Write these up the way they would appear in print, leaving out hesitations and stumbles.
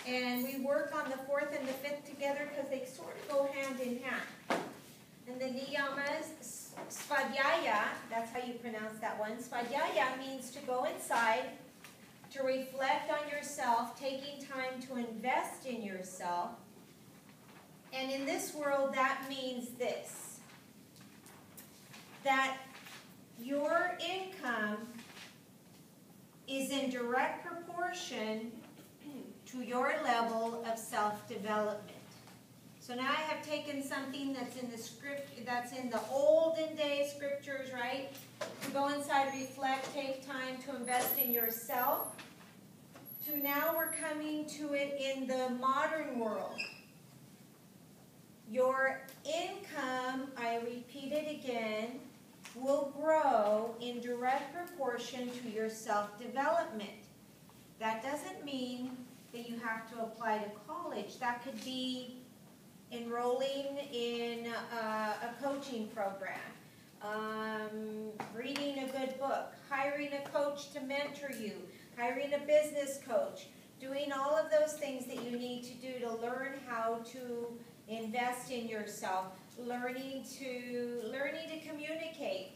And we work on the fourth and the fifth together because they sort of go hand in hand. And the niyamas, svadhyaya, that's how you pronounce that one. Svadhyaya means to go inside, to reflect on yourself, taking time to invest in yourself. And in this world, that means this, that your income is in direct proportion to your level of self-development. So now I have taken something that's in the script, that's in the olden day scriptures, right? To go inside, reflect, take time to invest in yourself. To now we're coming to it in the modern world. Your income, I repeat it again, will grow in direct proportion to your self-development. That doesn't mean that you have to apply to college. That could be enrolling in a coaching program, reading a good book, hiring a coach to mentor you, hiring a business coach, doing all of those things that you need to do to learn how to invest in yourself, learning to communicate,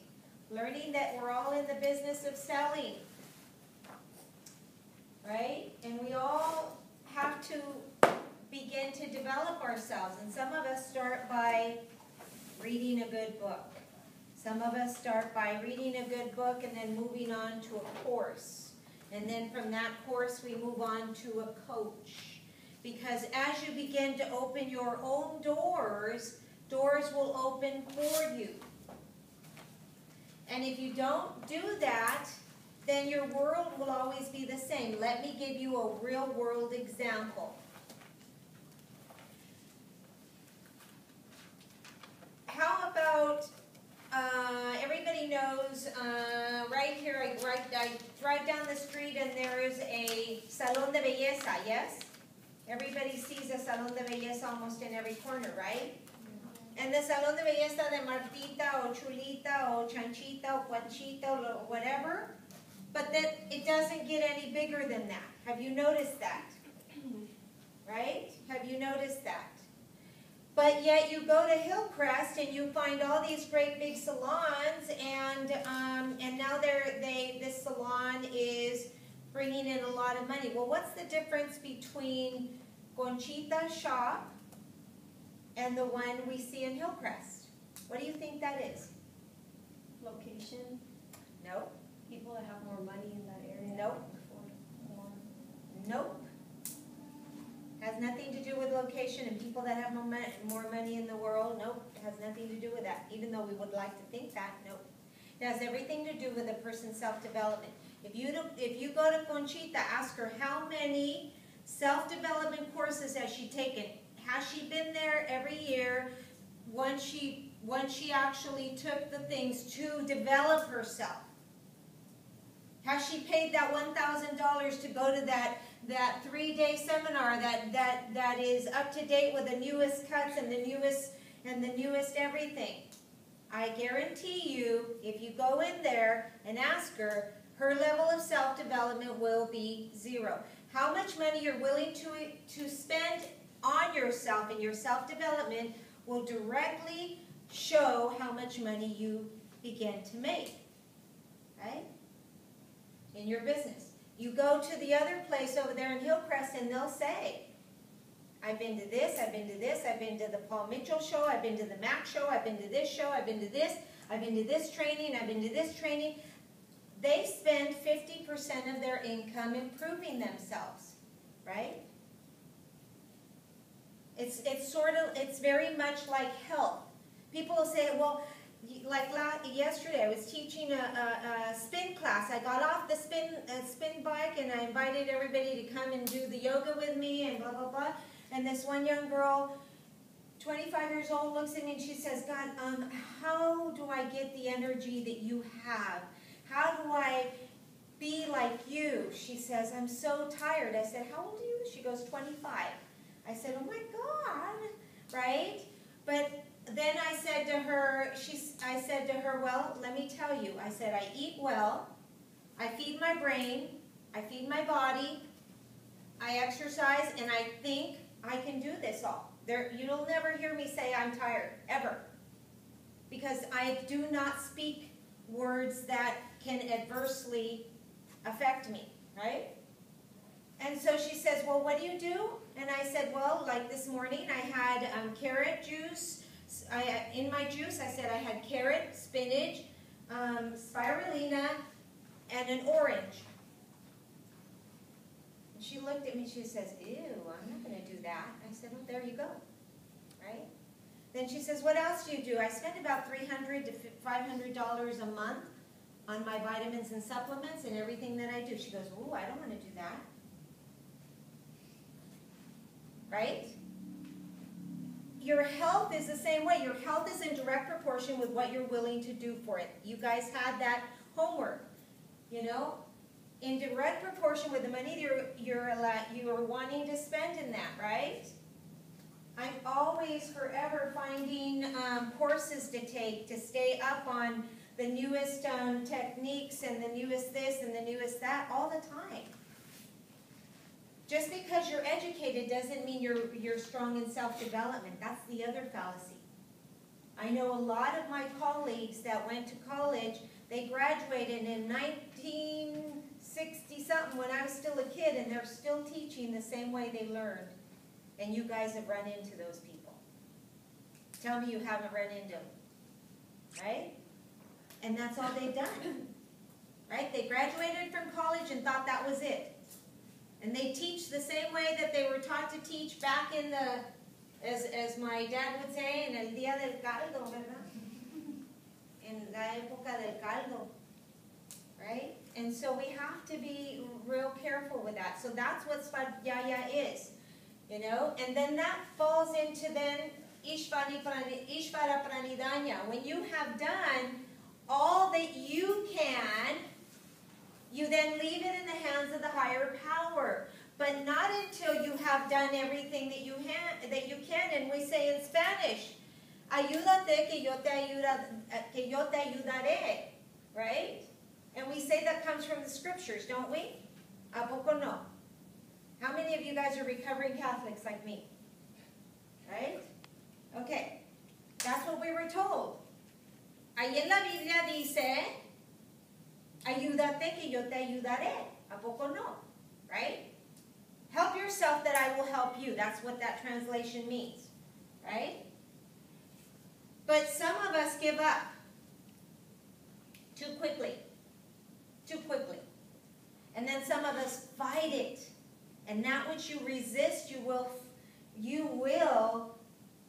learning that we're all in the business of selling, right? And we all have to begin to develop ourselves. And some of us start by reading a good book. Some of us start by reading a good book and then moving on to a course. And then from that course we move on to a coach. Because as you begin to open your own doors, doors will open for you. And if you don't do that, then your world will always be the same. Let me give you a real world example. How about, everybody knows, right here, I drive down the street and there is a salon de belleza, yes? Everybody sees a salon de belleza almost in every corner, right? And the salon de belleza de Martita or Chulita or Chanchita or Cuanchita or whatever, but that it doesn't get any bigger than that. Have you noticed that? Right? Have you noticed that? But yet you go to Hillcrest and you find all these great big salons, and now this salon is bringing in a lot of money. Well, what's the difference between Conchita's shop and the one we see in Hillcrest? What do you think that is? Location. Nope. People that have more money in that area. Nope. Nope. Has nothing to do with location and people that have more money in the world. Nope. It has nothing to do with that. Even though we would like to think that. Nope. It has everything to do with a person's self-development. If you go to Conchita, ask her how many self-development courses has she taken. Has she been there every year once she actually took the things to develop herself? Has she paid that $1,000 to go to that 3-day seminar that is up to date with the newest cuts and the newest everything? I guarantee you, if you go in there and ask her, her level of self-development will be 0. How much money you're willing to spend on yourself and your self-development will directly show how much money you begin to make, right? In your business. You go to the other place over there in Hillcrest and they'll say, I've been to this, I've been to this, I've been to the Paul Mitchell show, I've been to the Mac show, I've been to this show, I've been to this, I've been to this training, I've been to this training. They spend 50% of their income improving themselves, right? It's very much like health. People will say, well, like yesterday I was teaching a spin class. I got off the spin bike and I invited everybody to come and do the yoga with me and blah, blah, blah. And this one young girl, 25 years old, looks at me and she says, God, how do I get the energy that you have? How do I be like you? She says, I'm so tired. I said, how old are you? She goes, 25. I said, oh my God, right? But then I said to her, well, let me tell you. I said, I eat well, I feed my brain, I feed my body, I exercise, and I think I can do this all. You'll never hear me say I'm tired, ever. Because I do not speak words that can adversely affect me, right? And so she says, well, what do you do? And I said, well, like this morning I had carrot juice. In my juice, I said I had carrot, spinach, spirulina, and an orange. And she looked at me and she says, ew, I'm not going to do that. I said, well, there you go, right? Then she says, what else do you do? I spend about $300 to $500 a month on my vitamins and supplements and everything that I do. She goes, ooh, I don't want to do that. Right? Your health is the same way. Your health is in direct proportion with what you're willing to do for it. You guys had that homework, you know? In direct proportion with the money you're wanting to spend in that, right? I'm always forever finding courses to take to stay up on the newest techniques and the newest this and the newest that all the time. Just because you're educated doesn't mean you're strong in self-development. That's the other fallacy. I know a lot of my colleagues that went to college, they graduated in 1960-something when I was still a kid, and they're still teaching the same way they learned. And you guys have run into those people. Tell me you haven't run into them. Right? And that's all they've done. Right? They graduated from college and thought that was it. And they teach the same way that they were taught to teach back in the, as my dad would say, en el día del caldo, ¿verdad? En la época del caldo. Right? And so we have to be real careful with that. So that's what Svadhyaya is. You know? And then that falls into then Ishvara Pranidhanya. When you have done all that you can, you then leave it in the hands of the higher power. But not until you have done everything that you can. And we say in Spanish, ayúdate que yo te ayudaré. Right? And we say that comes from the scriptures, don't we? ¿A poco no? How many of you guys are recovering Catholics like me? Right? Okay. That's what we were told. Ahí en la Biblia dice, ayúdate que yo te ayudaré. ¿A poco no? Right? Help yourself that I will help you. That's what that translation means. Right? But some of us give up too quickly. Too quickly. And then some of us fight it. And that which you resist, you will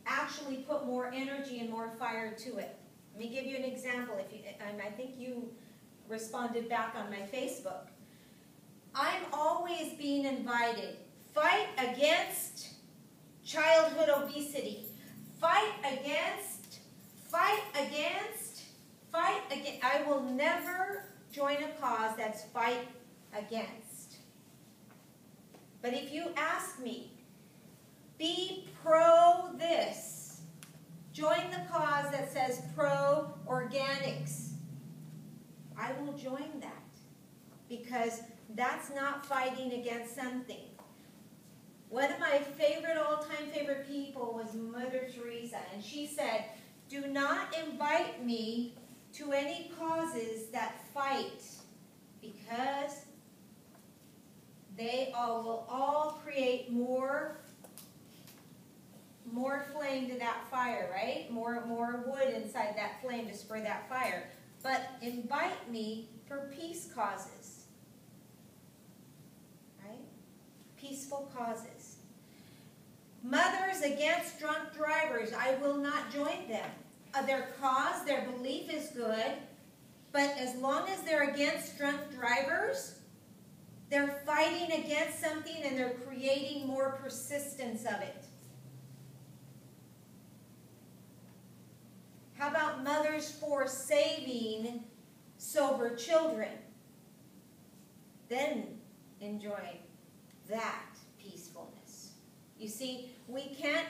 actually put more energy and more fire to it. Let me give you an example. I think you responded back on my Facebook. I'm always being invited. Fight against childhood obesity. Fight against. I will never join a cause that's fight against. But if you ask me, be pro this. Join the cause that says pro organics. I will join that. Because that's not fighting against something. One of my all-time favorite people was Mother Teresa. And she said, do not invite me to any causes that fight. Because they will all create more flame to that fire, right? More wood inside that flame to spur that fire. But invite me for peace causes. Right? Peaceful causes. Mothers against drunk drivers. I will not join them. Their cause, their belief is good. But as long as they're against drunk drivers, they're fighting against something and they're creating more persistence of it. How about mothers for saving sober children? Then enjoy that peacefulness. You see, we cannot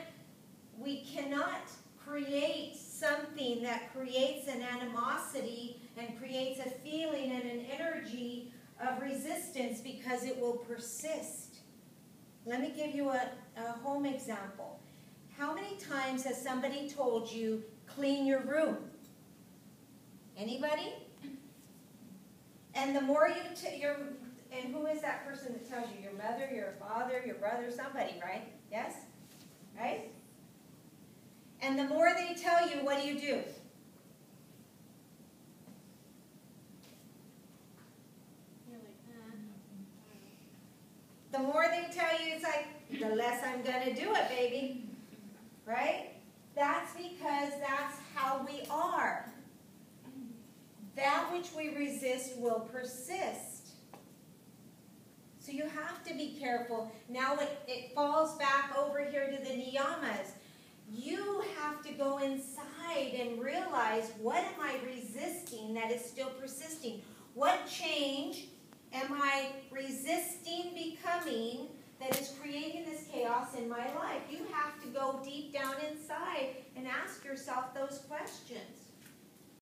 create something that creates an animosity and creates a feeling and an energy of resistance because it will persist. Let me give you a home example. How many times has somebody told you, clean your room? Anybody? And the more and who is that person that tells you? Your mother, your father, your brother, somebody, right? Yes? Right? And the more they tell you, what do? You're like, The more they tell you, it's like, the less I'm going to do it, baby. Right? That's because that's how we are. That which we resist will persist. So you have to be careful. Now it falls back over here to the niyamas. You have to go inside and realize, what am I resisting that is still persisting? What change am I resisting becoming that is creating this chaos in my life? You have to go deep down inside and ask yourself those questions.